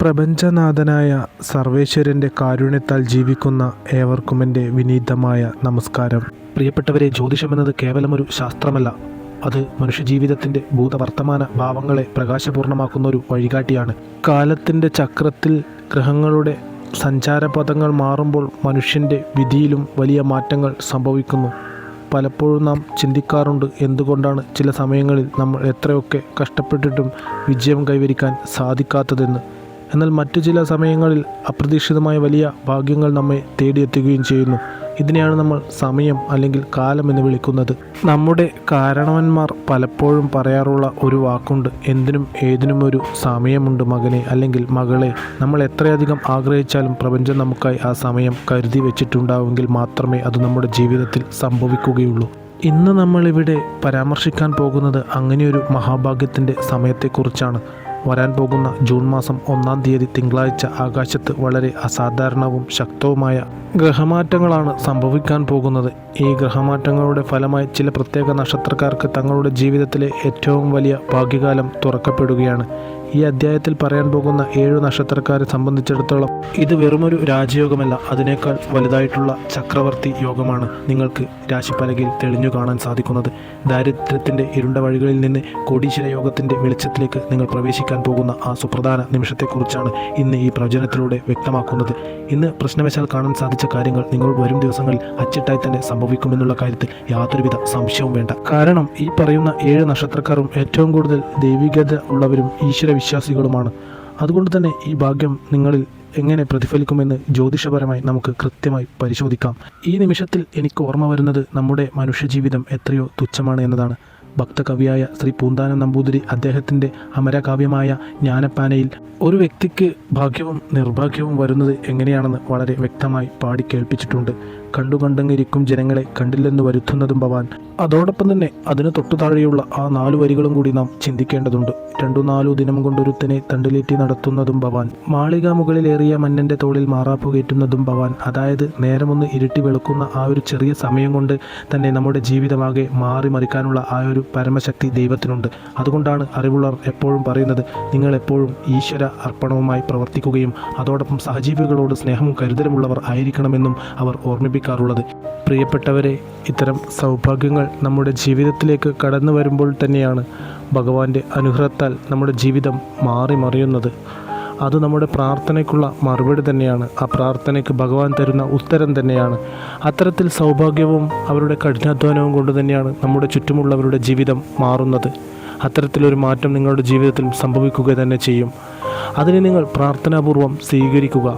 പ്രപഞ്ചനാഥനായ സർവേശ്വരൻ്റെ കാരുണ്യത്താൽ ജീവിക്കുന്ന ഏവർക്കും എൻ്റെ വിനീതമായ നമസ്കാരം. പ്രിയപ്പെട്ടവരെ, ജ്യോതിഷമെന്നത് കേവലമൊരു ശാസ്ത്രമല്ല, അത് മനുഷ്യജീവിതത്തിൻ്റെ ഭൂതവർത്തമാന ഭാവങ്ങളെ പ്രകാശപൂർണമാക്കുന്ന ഒരു വഴികാട്ടിയാണ്. കാലത്തിൻ്റെ ചക്രത്തിൽ ഗ്രഹങ്ങളുടെ സഞ്ചാരപഥങ്ങൾ മാറുമ്പോൾ മനുഷ്യൻ്റെ വിധിയിലും വലിയ മാറ്റങ്ങൾ സംഭവിക്കുന്നു. പലപ്പോഴും നാം ചിന്തിക്കാറുണ്ട്, എന്തുകൊണ്ടാണ് ചില സമയങ്ങളിൽ നമ്മൾ എത്രയൊക്കെ കഷ്ടപ്പെട്ടിട്ടും വിജയം കൈവരിക്കാൻ സാധിക്കാത്തതെന്ന്. എന്നാൽ മറ്റു ചില സമയങ്ങളിൽ അപ്രതീക്ഷിതമായ വലിയ ഭാഗ്യങ്ങൾ നമ്മെ തേടിയെത്തുകയും ചെയ്യുന്നു. ഇതിനെയാണ് നമ്മൾ സമയം അല്ലെങ്കിൽ കാലം എന്ന് വിളിക്കുന്നത്. നമ്മുടെ കാരണവന്മാർ പലപ്പോഴും പറയാറുള്ള ഒരു വാക്കുണ്ട്, എന്തിനും ഏതിനും ഒരു സമയമുണ്ട് മകനെ അല്ലെങ്കിൽ മകളെ. നമ്മൾ എത്രയധികം ആഗ്രഹിച്ചാലും പ്രപഞ്ചം നമുക്കായി ആ സമയം കരുതി വെച്ചിട്ടുണ്ടാവുമെങ്കിൽ മാത്രമേ അത് നമ്മുടെ ജീവിതത്തിൽ സംഭവിക്കുകയുള്ളൂ. ഇന്ന് നമ്മളിവിടെ പരാമർശിക്കാൻ പോകുന്നത് അങ്ങനെയൊരു മഹാഭാഗ്യത്തിൻ്റെ സമയത്തെക്കുറിച്ചാണ്. വരാൻ പോകുന്ന ജൂൺ മാസം 1-ാം തീയതി തിങ്കളാഴ്ച ആകാശത്ത് വളരെ അസാധാരണവും ശക്തവുമായ ഗ്രഹമാറ്റങ്ങളാണ് സംഭവിക്കാൻ പോകുന്നത്. ഈ ഗ്രഹമാറ്റങ്ങളുടെ ഫലമായി ചില പ്രത്യേക നക്ഷത്രക്കാർക്ക് തങ്ങളുടെ ജീവിതത്തിലെ ഏറ്റവും വലിയ ഭാഗ്യകാലം തുറക്കപ്പെടുകയാണ്. ഈ അധ്യായത്തിൽ പറയാൻ പോകുന്ന 7 നക്ഷത്രക്കാരെ സംബന്ധിച്ചിടത്തോളം ഇത് വെറുമൊരു രാജയോഗമല്ല, അതിനേക്കാൾ വലുതായിട്ടുള്ള ചക്രവർത്തി യോഗമാണ് നിങ്ങൾക്ക് രാശിപ്പലകയിൽ തെളിഞ്ഞു കാണാൻ സാധിക്കുന്നത്. ദാരിദ്ര്യത്തിൻ്റെ ഇരുണ്ട വഴികളിൽ നിന്ന് കോടീശ്വര യോഗത്തിൻ്റെ വെളിച്ചത്തിലേക്ക് നിങ്ങൾ പ്രവേശിക്കാൻ പോകുന്ന ആ സുപ്രധാന നിമിഷത്തെക്കുറിച്ചാണ് ഇന്ന് ഈ പ്രവചനത്തിലൂടെ വ്യക്തമാക്കുന്നത്. ഇന്ന് പ്രശ്നവശാൽ കാണാൻ സാധിച്ച കാര്യങ്ങൾ നിങ്ങൾ വരും ദിവസങ്ങളിൽ അച്ചിട്ടായി തന്നെ സംഭവിക്കുമെന്നുള്ള കാര്യത്തിൽ യാതൊരുവിധ സംശയവും വേണ്ട. കാരണം ഈ പറയുന്ന 7 നക്ഷത്രക്കാരും ഏറ്റവും കൂടുതൽ ദൈവികത ഉള്ളവരും ഈശ്വര വിശ്വാസികളുമാണ്. അതുകൊണ്ട് തന്നെ ഈ ഭാഗ്യം നിങ്ങളിൽ എങ്ങനെ പ്രതിഫലിക്കുമെന്ന് ജ്യോതിഷപരമായി നമുക്ക് കൃത്യമായി പരിശോധിക്കാം. ഈ നിമിഷത്തിൽ എനിക്ക് ഓർമ്മ വരുന്നത് നമ്മുടെ മനുഷ്യജീവിതം എത്രയോ തുച്ഛമാണ് എന്നതാണ്. ഭക്തകവിയായ ശ്രീ പൂന്താനം നമ്പൂതിരി അദ്ദേഹത്തിൻ്റെ അമരകാവ്യമായ ജ്ഞാനപ്പാനയിൽ ഒരു വ്യക്തിക്ക് ഭാഗ്യവും നിർഭാഗ്യവും വരുന്നത് എങ്ങനെയാണെന്ന് വളരെ വ്യക്തമായി പാടി കേൾപ്പിച്ചിട്ടുണ്ട്. കണ്ടുകണ്ടങ്ങിരിക്കും ജനങ്ങളെ കണ്ടില്ലെന്ന് വരുത്തുന്നതും ഭവാൻ. അതോടൊപ്പം തന്നെ അതിന് തൊട്ടുതാഴെയുള്ള ആ 4 വരികളും കൂടി നാം ചിന്തിക്കേണ്ടതുണ്ട്. 2-4 ദിനം കൊണ്ടൊരുത്തനെ തണ്ടിലേറ്റി നടത്തുന്നതും ഭവാൻ. മാളിക മുകളിലേറിയ മന്നൻ്റെ തോളിൽ മാറാപ്പു കയറ്റുന്നതും ഭവാൻ. അതായത് നേരമൊന്ന് ഇരുട്ടി വെളുക്കുന്ന ആ ഒരു ചെറിയ സമയം കൊണ്ട് തന്നെ നമ്മുടെ ജീവിതമാകെ മാറി മറിക്കാനുള്ള ആ ഒരു പരമശക്തി ദൈവത്തിനുണ്ട്. അതുകൊണ്ടാണ് അറിവുള്ളവർ എപ്പോഴും പറയുന്നത്, നിങ്ങൾ എപ്പോഴും ഈശ്വര അർപ്പണവുമായി പ്രവർത്തിക്കുകയും അതോടൊപ്പം സഹജീവികളോട് സ്നേഹവും കരുതലുമുള്ളവർ ആയിരിക്കണമെന്നും അവർ ഓർമ്മിപ്പിക്കാറുള്ളത്. പ്രിയപ്പെട്ടവരെ, ഇത്തരം സൗഭാഗ്യങ്ങൾ നമ്മുടെ ജീവിതത്തിലേക്ക് കടന്നു വരുമ്പോൾ തന്നെയാണ് ഭഗവാന്റെ അനുഗ്രഹത്താൽ നമ്മുടെ ജീവിതം മാറി മറിയുന്നത്. അത് നമ്മുടെ പ്രാർത്ഥനയ്ക്കുള്ള മറുപടി തന്നെയാണ്. ആ പ്രാർത്ഥനയ്ക്ക് ഭഗവാൻ തരുന്ന ഉത്തരം തന്നെയാണ്. അത്തരത്തിൽ സൗഭാഗ്യവും അവരുടെ കഠിനാധ്വാനവും കൊണ്ട് തന്നെയാണ് നമ്മുടെ ചുറ്റുമുള്ളവരുടെ ജീവിതം മാറുന്നത്. അത്തരത്തിലൊരു മാറ്റം നിങ്ങളുടെ ജീവിതത്തിൽ സംഭവിക്കുക തന്നെ ചെയ്യും. അതിനെ നിങ്ങൾ പ്രാർത്ഥനാപൂർവം സ്വീകരിക്കുക.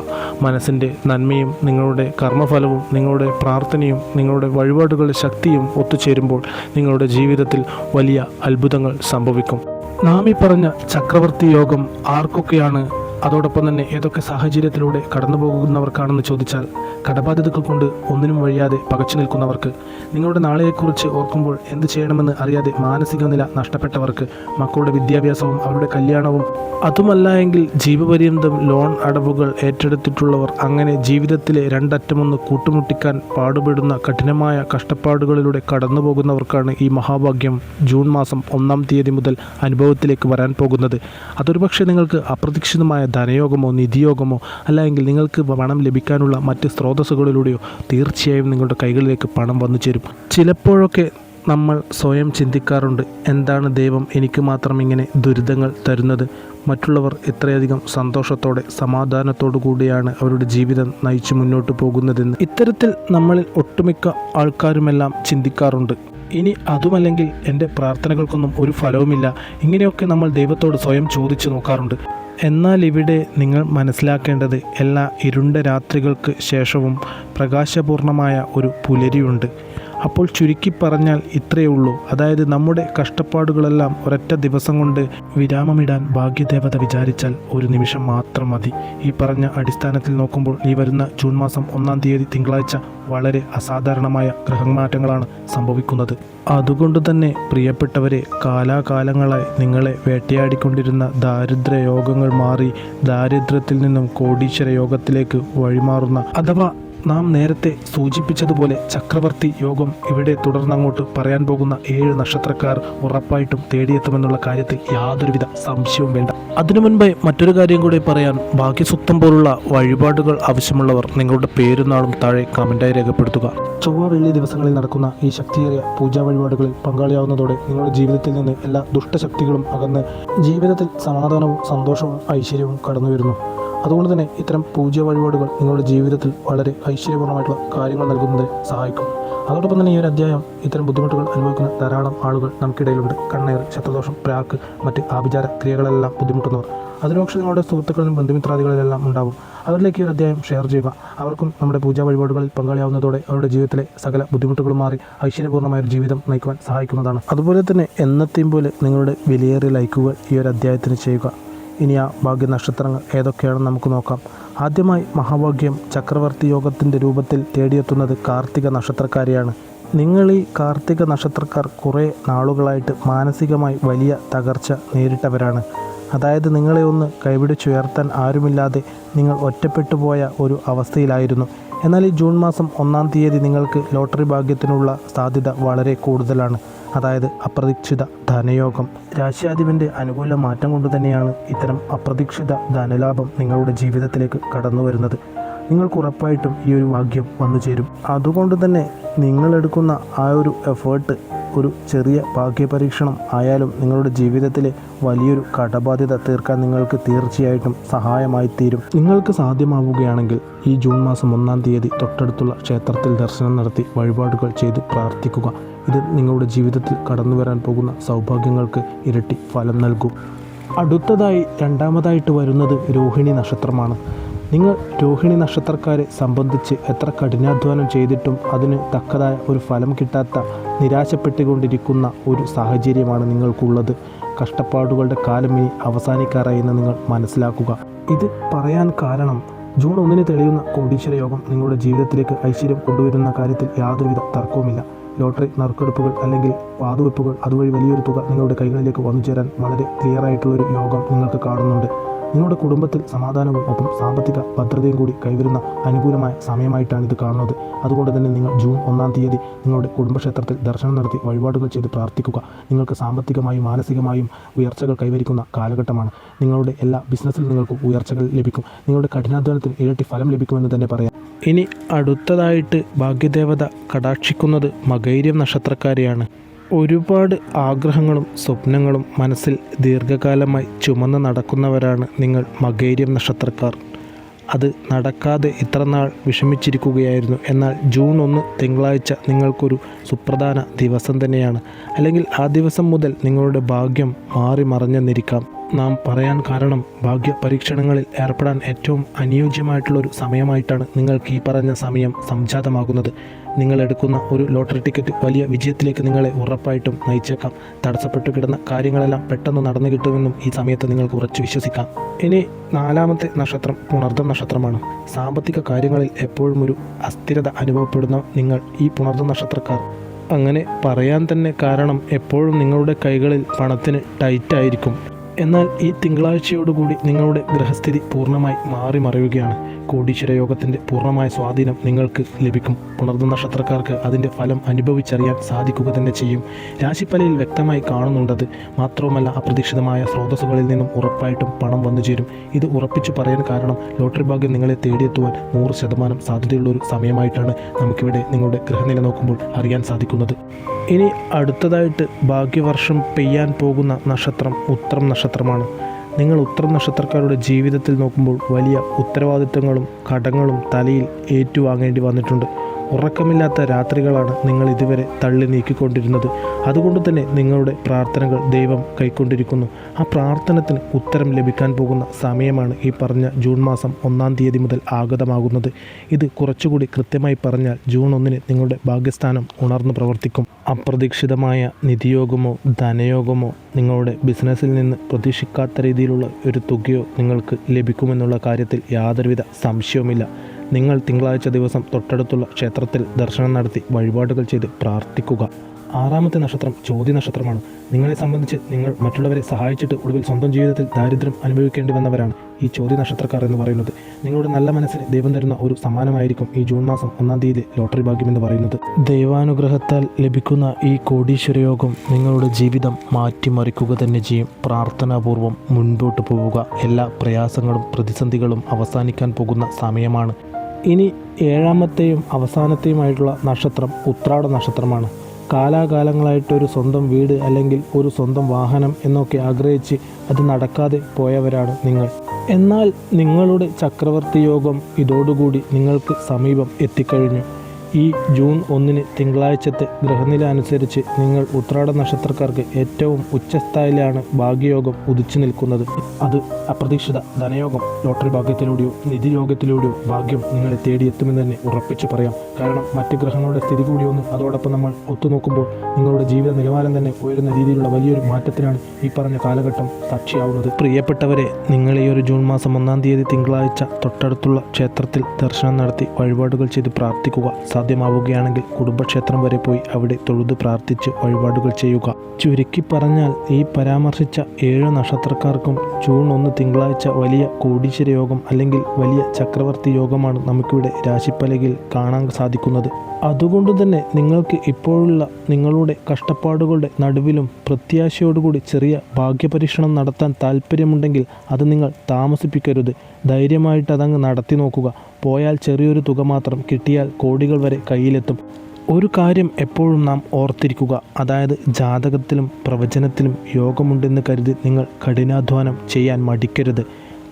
മനസ്സിൻ്റെ നന്മയും നിങ്ങളുടെ കർമ്മഫലവും നിങ്ങളുടെ പ്രാർത്ഥനയും നിങ്ങളുടെ വഴിപാടുകളുടെ ശക്തിയും ഒത്തുചേരുമ്പോൾ നിങ്ങളുടെ ജീവിതത്തിൽ വലിയ അത്ഭുതങ്ങൾ സംഭവിക്കും. നാം ഈ പറഞ്ഞ ചക്രവർത്തി യോഗം ആർക്കൊക്കെയാണ്, അതോടൊപ്പം തന്നെ ഏതൊക്കെ സാഹചര്യത്തിലൂടെ കടന്നു പോകുന്നവർക്കാണെന്ന് ചോദിച്ചാൽ, കടബാധ്യതകൾ കൊണ്ട് ഒന്നിനും വഴിയാതെ പകച്ചു നിൽക്കുന്നവർക്ക്, നിങ്ങളുടെ നാളെയെക്കുറിച്ച് ഓർക്കുമ്പോൾ എന്ത് ചെയ്യണമെന്ന് അറിയാതെ മാനസിക നില നഷ്ടപ്പെട്ടവർക്ക്, മക്കളുടെ വിദ്യാഭ്യാസവും അവരുടെ കല്യാണവും അതുമല്ല എങ്കിൽ ജീവപര്യന്തം ലോൺ അടവുകൾ ഏറ്റെടുത്തിട്ടുള്ളവർ, അങ്ങനെ ജീവിതത്തിലെ രണ്ടറ്റമൊന്ന് കൂട്ടുമുട്ടിക്കാൻ പാടുപെടുന്ന കഠിനമായ കഷ്ടപ്പാടുകളിലൂടെ കടന്നു പോകുന്നവർക്കാണ് ഈ മഹാഭാഗ്യം ജൂൺ മാസം 1-ാം തീയതി മുതൽ അനുഭവത്തിലേക്ക് വരാൻ പോകുന്നത്. അതൊരുപക്ഷെ നിങ്ങൾക്ക് അപ്രതീക്ഷിതമായ ധനയോഗമോ നിധിയോഗമോ അല്ലെങ്കിൽ നിങ്ങൾക്ക് പണം ലഭിക്കാനുള്ള മറ്റ് സ്രോതസ്സുകളിലൂടെയോ തീർച്ചയായും നിങ്ങളുടെ കൈകളിലേക്ക് പണം വന്നു ചേരും. ചിലപ്പോഴൊക്കെ നമ്മൾ സ്വയം ചിന്തിക്കാറുണ്ട്, എന്താണ് ദൈവം എനിക്ക് മാത്രം ഇങ്ങനെ ദുരിതങ്ങൾ തരുന്നത്? മറ്റുള്ളവർ ഇത്രയധികം സന്തോഷത്തോടെ സമാധാനത്തോടു കൂടിയാണ് അവരുടെ ജീവിതം നയിച്ചു മുന്നോട്ട് പോകുന്നതെന്ന്. ഇത്തരത്തിൽ നമ്മളിൽ ഒട്ടുമിക്ക ആൾക്കാരുമെല്ലാം ചിന്തിക്കാറുണ്ട്. ഇനി അതുമല്ലെങ്കിൽ എൻ്റെ പ്രാർത്ഥനകൾക്കൊന്നും ഒരു ഫലവുമില്ല, ഇങ്ങനെയൊക്കെ നമ്മൾ ദൈവത്തോട് സ്വയം ചോദിച്ചു നോക്കാറുണ്ട്. എന്നാൽ ഇവിടെ നിങ്ങൾ മനസ്സിലാക്കേണ്ടത്, എല്ലാ ഇരുണ്ട രാത്രികൾക്ക് ശേഷവും പ്രകാശപൂർണമായ ഒരു പുലരിയുണ്ട്. അപ്പോൾ ചുരുക്കി പറഞ്ഞാൽ ഇത്രയേ ഉള്ളൂ. അതായത് നമ്മുടെ കഷ്ടപ്പാടുകളെല്ലാം ഒരൊറ്റ ദിവസം കൊണ്ട് വിരാമമിടാൻ ഭാഗ്യദേവത വിചാരിച്ചാൽ ഒരു നിമിഷം മാത്രം മതി. ഈ പറഞ്ഞ അടിസ്ഥാനത്തിൽ നോക്കുമ്പോൾ ഈ വരുന്ന ജൂൺ മാസം 1-ാം തീയതി തിങ്കളാഴ്ച വളരെ അസാധാരണമായ ഗ്രഹമാറ്റങ്ങളാണ് സംഭവിക്കുന്നത്. അതുകൊണ്ട് തന്നെ പ്രിയപ്പെട്ടവരെ, കാലാകാലങ്ങളായി നിങ്ങളെ വേട്ടയാടിക്കൊണ്ടിരുന്ന ദാരിദ്ര്യ യോഗങ്ങൾ മാറി ദാരിദ്ര്യത്തിൽ നിന്നും കോടീശ്വര യോഗത്തിലേക്ക് വഴിമാറുന്ന, അഥവാ നാം നേരത്തെ സൂചിപ്പിച്ചതുപോലെ ചക്രവർത്തി യോഗം ഇവിടെ തുടർന്നങ്ങോട്ട് പറയാൻ പോകുന്ന 7 നക്ഷത്രക്കാർ ഉറപ്പായിട്ടും തേടിയെത്തുമെന്നുള്ള കാര്യത്തിൽ യാതൊരുവിധ സംശയവും വേണ്ട. അതിനു മുൻപേ മറ്റൊരു കാര്യം കൂടി പറയാൻ, ഭാഗ്യസുക്തം പോലുള്ള വഴിപാടുകൾ ആവശ്യമുള്ളവർ നിങ്ങളുടെ പേരും നാളും താഴെ കമൻറ്റായി രേഖപ്പെടുത്തുക. ചൊവ്വ വെള്ളി ദിവസങ്ങളിൽ നടക്കുന്ന ഈ ശക്തിയേറിയ പൂജാ വഴിപാടുകളിൽ പങ്കാളിയാവുന്നതോടെ നിങ്ങളുടെ ജീവിതത്തിൽ നിന്ന് എല്ലാ ദുഷ്ടശക്തികളും അകന്ന് ജീവിതത്തിൽ സമാധാനവും സന്തോഷവും ഐശ്വര്യവും കടന്നു വരുന്നു. അതുകൊണ്ട് തന്നെ ഇത്തരം പൂജാ വഴിപാടുകൾ നിങ്ങളുടെ ജീവിതത്തിൽ വളരെ ഐശ്വര്യപൂർണ്ണമായിട്ടുള്ള കാര്യങ്ങൾ നൽകുന്നതിന് സഹായിക്കും. അതോടൊപ്പം തന്നെ ഈ ഒരു അധ്യായം ഇത്തരം ബുദ്ധിമുട്ടുകൾ അനുഭവിക്കുന്ന ധാരാളം ആളുകൾ നമുക്കിടയിലുണ്ട്. കണ്ണേർ, ശത്രുദോഷം, പ്രാക്ക്, മറ്റ് ആഭിചാര ക്രിയകളെല്ലാം ബുദ്ധിമുട്ടുന്നവർ. അതിനോക്ഷ നിങ്ങളുടെ സുഹൃത്തുക്കളിലും ബന്ധുമിത്രാദികളിലെല്ലാം ഉണ്ടാവും. അവരിലേക്ക് ഈ ഒരു അധ്യായം ഷെയർ ചെയ്യുക. അവർക്കും നമ്മുടെ പൂജാ വഴിപാടുകളിൽ പങ്കാളിയാവുന്നതോടെ അവരുടെ ജീവിതത്തിലെ സകല ബുദ്ധിമുട്ടുകളും മാറി ഐശ്വര്യപൂർണ്ണമായ ഒരു ജീവിതം നയിക്കുവാൻ സഹായിക്കുന്നതാണ്. അതുപോലെ തന്നെ എന്നത്തെയും പോലെ നിങ്ങളുടെ വിലയേറിയ ലൈക്കുകൾ ഈ ഒരു അധ്യായത്തിന് ചെയ്യുക. ഇനി ആ ഭാഗ്യ നക്ഷത്രങ്ങൾ ഏതൊക്കെയാണെന്ന് നമുക്ക് നോക്കാം. ആദ്യമായി മഹാഭാഗ്യം ചക്രവർത്തി യോഗത്തിൻ്റെ രൂപത്തിൽ തേടിയെത്തുന്നത് കാർത്തിക നക്ഷത്രക്കാരെയാണ്. നിങ്ങൾ ഈ കാർത്തിക നക്ഷത്രക്കാർ കുറേ നാളുകളായിട്ട് മാനസികമായി വലിയ തകർച്ച നേരിട്ടവരാണ്. അതായത് നിങ്ങളെ ഒന്ന് കൈപിടിച്ചുയർത്താൻ ആരുമില്ലാതെ നിങ്ങൾ ഒറ്റപ്പെട്ടു പോയ ഒരു അവസ്ഥയിലായിരുന്നു. എന്നാൽ ഈ ജൂൺ മാസം 1-ാം തീയതി നിങ്ങൾക്ക് ലോട്ടറി ഭാഗ്യത്തിനുള്ള സാധ്യത വളരെ കൂടുതലാണ്. അതായത് അപ്രതീക്ഷിത ധനയോഗം. രാശ്യാധിപൻ്റെ അനുകൂല മാറ്റം കൊണ്ട് തന്നെയാണ് ഇത്തരം അപ്രതീക്ഷിത ധനലാഭം നിങ്ങളുടെ ജീവിതത്തിലേക്ക് കടന്നു വരുന്നത്. നിങ്ങൾക്ക് ഉറപ്പായിട്ടും ഈ ഒരു ഭാഗ്യം വന്നു ചേരും. അതുകൊണ്ട് തന്നെ നിങ്ങളെടുക്കുന്ന ആ ഒരു എഫേർട്ട് ഒരു ചെറിയ ഭാഗ്യപരീക്ഷണം ആയാലും നിങ്ങളുടെ ജീവിതത്തിലെ വലിയൊരു കടബാധ്യത തീർക്കാൻ നിങ്ങൾക്ക് തീർച്ചയായിട്ടും സഹായമായി തീരും. നിങ്ങൾക്ക് സാധ്യമാവുകയാണെങ്കിൽ ഈ ജൂൺ മാസം 1-ാം തീയതി തൊട്ടടുത്തുള്ള ക്ഷേത്രത്തിൽ ദർശനം നടത്തി വഴിപാടുകൾ ചെയ്ത് പ്രാർത്ഥിക്കുക. ഇത് നിങ്ങളുടെ ജീവിതത്തിൽ കടന്നു വരാൻ പോകുന്ന സൗഭാഗ്യങ്ങൾക്ക് ഇരട്ടി ഫലം നൽകും. അടുത്തതായി രണ്ടാമതായിട്ട് വരുന്നത് രോഹിണി നക്ഷത്രമാണ്. നിങ്ങൾ രോഹിണി നക്ഷത്രക്കാരെ സംബന്ധിച്ച് എത്ര കഠിനാധ്വാനം ചെയ്തിട്ടും അതിന് തക്കതായ ഒരു ഫലം കിട്ടാത്ത നിരാശപ്പെട്ടുകൊണ്ടിരിക്കുന്ന ഒരു സാഹചര്യമാണ് നിങ്ങൾക്കുള്ളത്. കഷ്ടപ്പാടുകളുടെ കാലം ഇനി അവസാനിക്കാറായി എന്ന് നിങ്ങൾ മനസ്സിലാക്കുക. ഇത് പറയാൻ കാരണം ജൂൺ 1-ന് തെളിയുന്ന കോടീശ്വര യോഗം നിങ്ങളുടെ ജീവിതത്തിലേക്ക് ഐശ്വര്യം കൊണ്ടുവരുന്ന കാര്യത്തിൽ യാതൊരുവിധ തർക്കവുമില്ല. ലോട്ടറി, നറുക്കെടുപ്പുകൾ അല്ലെങ്കിൽ വാതുവെപ്പുകൾ അതുവഴി വലിയൊരു തുക നിങ്ങളുടെ കൈകളിലേക്ക് വന്നു ചേരാൻ വളരെ ക്ലിയറായിട്ടുള്ളൊരു യോഗം നിങ്ങൾക്ക് കാണുന്നുണ്ട്. നിങ്ങളുടെ കുടുംബത്തിൽ സമാധാനവും ഒപ്പം സാമ്പത്തിക ഭദ്രതയും കൂടി കൈവരുന്ന അനുകൂലമായ സമയമായിട്ടാണ് ഇത് കാണുന്നത്. അതുകൊണ്ട് തന്നെ നിങ്ങൾ ജൂൺ 1-ാം തീയതി നിങ്ങളുടെ കുടുംബക്ഷേത്രത്തിൽ ദർശനം നടത്തി വഴിപാടുകൾ ചെയ്ത് പ്രാർത്ഥിക്കുക. നിങ്ങൾക്ക് സാമ്പത്തികമായും മാനസികമായും ഉയർച്ചകൾ കൈവരിക്കുന്ന കാലഘട്ടമാണ്. നിങ്ങളുടെ എല്ലാ ബിസിനസ്സിൽ നിങ്ങൾക്ക് ഉയർച്ചകൾ ലഭിക്കും. നിങ്ങളുടെ കഠിനാധ്വാനത്തിന് ഇരട്ടി ഫലം ലഭിക്കുമെന്ന് തന്നെ പറയാം. ഇനി അടുത്തതായിട്ട് ഭാഗ്യദേവത കടാക്ഷിക്കുന്നത് മകൈര്യം നക്ഷത്രക്കാരെയാണ്. ഒരുപാട് ആഗ്രഹങ്ങളും സ്വപ്നങ്ങളും മനസ്സിൽ ദീർഘകാലമായി ചുമന്ന് നടക്കുന്നവരാണ് നിങ്ങൾ മകൈര്യം നക്ഷത്രക്കാർ. അത് നടക്കാതെ ഇത്രനാൾ വിഷമിച്ചിരിക്കുകയായിരുന്നു. എന്നാൽ ജൂൺ 1 തിങ്കളാഴ്ച നിങ്ങൾക്കൊരു സുപ്രധാന ദിവസം തന്നെയാണ്. അല്ലെങ്കിൽ ആ ദിവസം മുതൽ നിങ്ങളുടെ ഭാഗ്യം മാറി മറഞ്ഞെന്നിരിക്കാം. നാം പറയാൻ കാരണം ഭാഗ്യ പരീക്ഷണങ്ങളിൽ ഏർപ്പെടാൻ ഏറ്റവും അനുയോജ്യമായിട്ടുള്ളൊരു സമയമായിട്ടാണ് നിങ്ങൾക്ക് ഈ പറഞ്ഞ സമയം സംജാതമാകുന്നത്. നിങ്ങൾ എടുക്കുന്ന ഒരു ലോട്ടറി ടിക്കറ്റ് വലിയ വിജയത്തിലേക്ക് നിങ്ങളെ ഉറപ്പായിട്ടും നയിച്ചേക്കാം. തടസ്സപ്പെട്ടു കിടന്ന കാര്യങ്ങളെല്ലാം പെട്ടെന്ന് നടന്നു കിട്ടുമെന്നും ഈ സമയത്ത് നിങ്ങൾക്ക് ഉറച്ചു വിശ്വസിക്കാം. ഇനി 4-ാമത്തെ നക്ഷത്രം പുണർദം നക്ഷത്രമാണ്. സാമ്പത്തിക കാര്യങ്ങളിൽ എപ്പോഴും ഒരു അസ്ഥിരത അനുഭവപ്പെടുന്ന നിങ്ങൾ ഈ പുണർദം നക്ഷത്രക്കാർ അങ്ങനെ പറയാൻ തന്നെ കാരണം എപ്പോഴും നിങ്ങളുടെ കൈകളിൽ പണത്തിന് ടൈറ്റായിരിക്കും. എന്നാൽ ഈ തിങ്കളാഴ്ചയോടുകൂടി നിങ്ങളുടെ ഗ്രഹസ്ഥിതി പൂർണ്ണമായി മാറി മറയുകയാണ്. കോടീശ്വര യോഗത്തിൻ്റെ പൂർണ്ണമായ സ്വാധീനം നിങ്ങൾക്ക് ലഭിക്കും. പുണർദം നക്ഷത്രക്കാർക്ക് അതിൻ്റെ ഫലം അനുഭവിച്ചറിയാൻ സാധിക്കുക തന്നെ ചെയ്യും. രാശിഫലയിൽ വ്യക്തമായി കാണുന്നുണ്ടത്. മാത്രവുമല്ല അപ്രതീക്ഷിതമായ സ്രോതസ്സുകളിൽ നിന്നും ഉറപ്പായിട്ടും പണം വന്നു ചേരും. ഇത് ഉറപ്പിച്ചു പറയാൻ കാരണം ലോട്ടറി ഭാഗ്യം നിങ്ങളെ തേടിയെത്തുവാൻ 100% സാധ്യതയുള്ളൊരു സമയമായിട്ടാണ് നമുക്കിവിടെ നിങ്ങളുടെ ഗ്രഹനില നോക്കുമ്പോൾ അറിയാൻ സാധിക്കുന്നത്. ഇനി അടുത്തതായിട്ട് ഭാഗ്യവർഷം പെയ്യാൻ പോകുന്ന നക്ഷത്രം ഉത്രം നക്ഷത്രമാണ്. നിങ്ങൾ ഉത്രം നക്ഷത്രക്കാരുടെ ജീവിതത്തിൽ നോക്കുമ്പോൾ വലിയ ഉത്തരവാദിത്തങ്ങളും കടങ്ങളും തലയിൽ ഏറ്റുവാങ്ങേണ്ടി വന്നിട്ടുണ്ട്. ഉറക്കമില്ലാത്ത രാത്രികളാണ് നിങ്ങൾ ഇതുവരെ തള്ളി നീക്കിക്കൊണ്ടിരുന്നത്. അതുകൊണ്ട് തന്നെ നിങ്ങളുടെ പ്രാർത്ഥനകൾ ദൈവം കൈക്കൊണ്ടിരിക്കുന്നു. ആ പ്രാർത്ഥനത്തിന് ഉത്തരം ലഭിക്കാൻ പോകുന്ന സമയമാണ് ഈ പറഞ്ഞ ജൂൺ മാസം 1-ാം തീയതി മുതൽ ആഗതമാകുന്നത്. ഇത് കുറച്ചുകൂടി കൃത്യമായി പറഞ്ഞാൽ ജൂൺ 1-ന് നിങ്ങളുടെ ഭാഗ്യസ്ഥാനം ഉണർന്നു പ്രവർത്തിക്കും. അപ്രതീക്ഷിതമായ നിധിയോഗമോ ധനയോഗമോ നിങ്ങളുടെ ബിസിനസ്സിൽ നിന്ന് പ്രതീക്ഷിക്കാത്ത രീതിയിലുള്ള ഒരു തുകയോ നിങ്ങൾക്ക് ലഭിക്കുമെന്നുള്ള കാര്യത്തിൽ യാതൊരുവിധ സംശയവുമില്ല. നിങ്ങൾ തിങ്കളാഴ്ച ദിവസം തൊട്ടടുത്തുള്ള ക്ഷേത്രത്തിൽ ദർശനം നടത്തി വഴിപാടുകൾ ചെയ്ത് പ്രാർത്ഥിക്കുക. 6-ാമത്തെ നക്ഷത്രം ചോതി നക്ഷത്രമാണ്. നിങ്ങളെ സംബന്ധിച്ച് നിങ്ങൾ മറ്റുള്ളവരെ സഹായിച്ചിട്ട് ഒടുവിൽ സ്വന്തം ജീവിതത്തിൽ ദാരിദ്ര്യം അനുഭവിക്കേണ്ടി വന്നവരാണ് ഈ ചോതി നക്ഷത്രക്കാർ എന്ന് പറയുന്നത്. നിങ്ങളുടെ നല്ല മനസ്സിന് ദൈവം തരുന്ന ഒരു സമ്മാനമായിരിക്കും ഈ ജൂൺ മാസം 1-ാം തീയതി ലോട്ടറി ഭാഗ്യം എന്ന് പറയുന്നത്. ദൈവാനുഗ്രഹത്താൽ ലഭിക്കുന്ന ഈ കോടീശ്വര യോഗം നിങ്ങളുടെ ജീവിതം മാറ്റിമറിക്കുക തന്നെ ചെയ്യും. പ്രാർത്ഥനാപൂർവം മുൻപോട്ട് പോവുക. എല്ലാ പ്രയാസങ്ങളും പ്രതിസന്ധികളും അവസാനിക്കാൻ പോകുന്ന സമയമാണ്. ഇനി 7ാമത്തെയും അവസാനത്തെയുമായിട്ടുള്ള നക്ഷത്രം ഉത്രാട നക്ഷത്രമാണ്. കാലാകാലങ്ങളായിട്ടൊരു സ്വന്തം വീട് അല്ലെങ്കിൽ ഒരു സ്വന്തം വാഹനം എന്നൊക്കെ ആഗ്രഹിച്ച് അത് നടക്കാതെ പോയവരാണ് നിങ്ങൾ. എന്നാൽ നിങ്ങളുടെ ചക്രവർത്തി യോഗം ഇതോടുകൂടി നിങ്ങൾക്ക് സമീപം എത്തിക്കഴിഞ്ഞു. ഈ ജൂൺ 1 തിങ്കളാഴ്ചത്തെ ഗ്രഹനില അനുസരിച്ച് നിങ്ങൾ ഉത്രാട നക്ഷത്രക്കാർക്ക് ഏറ്റവും ഉച്ചസ്ഥായിലാണ് ഭാഗ്യയോഗം ഉദിച്ചു നിൽക്കുന്നത്. അത് അപ്രതീക്ഷിത ധനയോഗം, ലോട്ടറി ഭാഗ്യത്തിലൂടെയോ നിധിയോഗത്തിലൂടെയോ ഭാഗ്യം നിങ്ങളെ തേടിയെത്തുമെന്ന് തന്നെ ഉറപ്പിച്ചു പറയാം. കാരണം മറ്റ് ഗ്രഹങ്ങളുടെ സ്ഥിതി കൂടിയൊന്നും അതോടൊപ്പം നമ്മൾ ഒത്തുനോക്കുമ്പോൾ നിങ്ങളുടെ ജീവിത നിലവാരം തന്നെ ഉയരുന്ന രീതിയിലുള്ള വലിയൊരു മാറ്റത്തിനാണ് ഈ പറഞ്ഞ കാലഘട്ടം സാക്ഷിയാവുന്നത്. പ്രിയപ്പെട്ടവരെ, നിങ്ങൾ ഈ ഒരു ജൂൺ മാസം 1-ാം തീയതി തിങ്കളാഴ്ച തൊട്ടടുത്തുള്ള ക്ഷേത്രത്തിൽ ദർശനം നടത്തി വഴിപാടുകൾ ചെയ്ത് പ്രാർത്ഥിക്കുക. സാധ്യമാവുകയാണെങ്കിൽ കുടുംബക്ഷേത്രം വരെ പോയി അവിടെ തൊഴുത് പ്രാർത്ഥിച്ച് വഴിപാടുകൾ ചെയ്യുക. ചുരുക്കി പറഞ്ഞാൽ ഈ പരാമർശിച്ച 7 നക്ഷത്രക്കാർക്കും ജൂൺ 1 തിങ്കളാഴ്ച വലിയ കോടീശ്വര യോഗം അല്ലെങ്കിൽ വലിയ ചക്രവർത്തി യോഗമാണ് നമുക്കിവിടെ രാശിപ്പലകയിൽ കാണാൻ സാധിക്കുന്നത്. അതുകൊണ്ട് തന്നെ നിങ്ങൾക്ക് ഇപ്പോഴുള്ള നിങ്ങളുടെ കഷ്ടപ്പാടുകളുടെ നടുവിലും പ്രത്യാശയോടുകൂടി ചെറിയ ഭാഗ്യപരീക്ഷണം നടത്താൻ താല്പര്യമുണ്ടെങ്കിൽ അത് നിങ്ങൾ താമസിപ്പിക്കരുത്. ധൈര്യമായിട്ട് അതങ്ങ് നടത്തി നോക്കുക. പോയാൽ ചെറിയൊരു തുക മാത്രം, കിട്ടിയാൽ കോടികൾ വരെ കയ്യിലെത്തും. ഒരു കാര്യം എപ്പോഴും നാം ഓർത്തിരിക്കുക, അതായത് ജാതകത്തിലും പ്രവചനത്തിലും യോഗമുണ്ടെന്ന് കരുതി നിങ്ങൾ കഠിനാധ്വാനം ചെയ്യാൻ മടിക്കരുത്.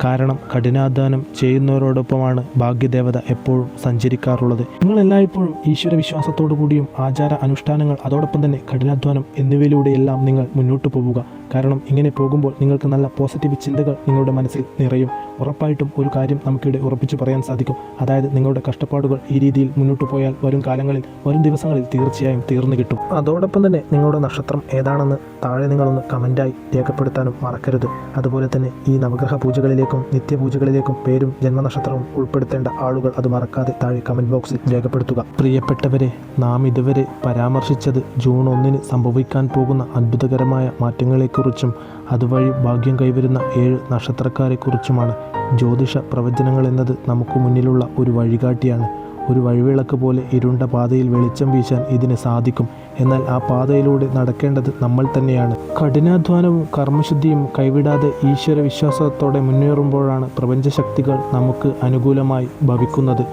കാരണം കഠിനാധ്വാനം ചെയ്യുന്നവരോടൊപ്പമാണ് ഭാഗ്യദേവത എപ്പോഴും സഞ്ചരിക്കാറുള്ളത്. നിങ്ങൾ എല്ലായ്പ്പോഴും ഈശ്വര വിശ്വാസത്തോടു കൂടിയും ആചാര അനുഷ്ഠാനങ്ങൾ അതോടൊപ്പം തന്നെ കഠിനാധ്വാനം എന്നിവയിലൂടെയെല്ലാം നിങ്ങൾ മുന്നോട്ട് പോവുക. കാരണം ഇങ്ങനെ പോകുമ്പോൾ നിങ്ങൾക്ക് നല്ല പോസിറ്റീവ് ചിന്തകൾ നിങ്ങളുടെ മനസ്സിൽ നിറയും. ഉറപ്പായിട്ടും ഒരു കാര്യം നമുക്കിവിടെ ഉറപ്പിച്ചു പറയാൻ സാധിക്കും, അതായത് നിങ്ങളുടെ കഷ്ടപ്പാടുകൾ ഈ രീതിയിൽ മുന്നോട്ട് പോയാൽ വരും കാലങ്ങളിൽ വരും ദിവസങ്ങളിൽ തീർച്ചയായും തീർന്നു കിട്ടും. അതോടൊപ്പം തന്നെ നിങ്ങളുടെ നക്ഷത്രം ഏതാണെന്ന് താഴെ നിങ്ങളൊന്ന് കമൻറ്റായി രേഖപ്പെടുത്താനും മറക്കരുത്. അതുപോലെ തന്നെ ഈ നവഗ്രഹ പൂജകളിലേക്കും നിത്യപൂജകളിലേക്കും പേരും ജന്മനക്ഷത്രവും ഉൾപ്പെടുത്തേണ്ട ആളുകൾ അത് മറക്കാതെ താഴെ കമൻറ്റ് ബോക്സിൽ രേഖപ്പെടുത്തുക. പ്രിയപ്പെട്ടവരെ, നാം ഇതുവരെ പരാമർശിച്ചത് ജൂൺ 1 സംഭവിക്കാൻ പോകുന്ന അത്ഭുതകരമായ മാറ്റങ്ങളെക്കുറിച്ചും അതുവഴി ഭാഗ്യം കൈവരുന്ന 7 നക്ഷത്രക്കാരെക്കുറിച്ചുമാണ്. ജ്യോതിഷ പ്രവചനങ്ങൾ എന്നത് നമുക്ക് മുന്നിലുള്ള ഒരു വഴികാട്ടിയാണ്. ഒരു വഴിവിളക്ക് പോലെ ഇരുണ്ട പാതയിൽ വെളിച്ചം വീശാൻ ഇതിന് സാധിക്കും. എന്നാൽ ആ പാതയിലൂടെ നടക്കേണ്ടത് നമ്മൾ തന്നെയാണ്. കഠിനാധ്വാനവും കർമ്മശുദ്ധിയും കൈവിടാതെ ഈശ്വര വിശ്വാസത്തോടെ മുന്നേറുമ്പോഴാണ് പ്രപഞ്ചശക്തികൾ നമുക്ക് അനുകൂലമായി ഭവിക്കുന്നത്.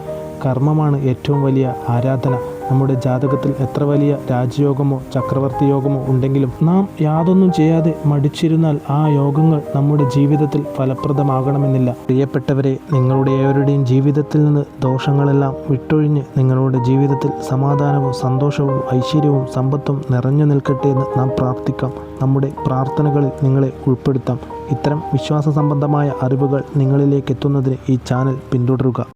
കർമ്മമാണ് ഏറ്റവും വലിയ ആരാധന. നമ്മുടെ ജാതകത്തിൽ എത്ര വലിയ രാജയോഗമോ ചക്രവർത്തി യോഗമോ ഉണ്ടെങ്കിലും നാം യാതൊന്നും ചെയ്യാതെ മടിച്ചിരുന്നാൽ ആ യോഗങ്ങൾ നമ്മുടെ ജീവിതത്തിൽ ഫലപ്രദമാകണമെന്നില്ല. പ്രിയപ്പെട്ടവരെ, നിങ്ങളുടെ ഏവരുടെയും ജീവിതത്തിൽ നിന്ന് ദോഷങ്ങളെല്ലാം വിട്ടൊഴിഞ്ഞ് നിങ്ങളുടെ ജീവിതത്തിൽ സമാധാനവും സന്തോഷവും ഐശ്വര്യവും സമ്പത്തും നിറഞ്ഞു നിൽക്കട്ടെ എന്ന് നാം പ്രാർത്ഥിക്കാം. നമ്മുടെ പ്രാർത്ഥനകളിൽ നിങ്ങളെ ഉൾപ്പെടുത്താം. ഇത്തരം വിശ്വാസ സംബന്ധമായ അറിവുകൾ നിങ്ങളിലേക്ക് എത്തുന്നതിന് ഈ ചാനൽ പിന്തുടരുക.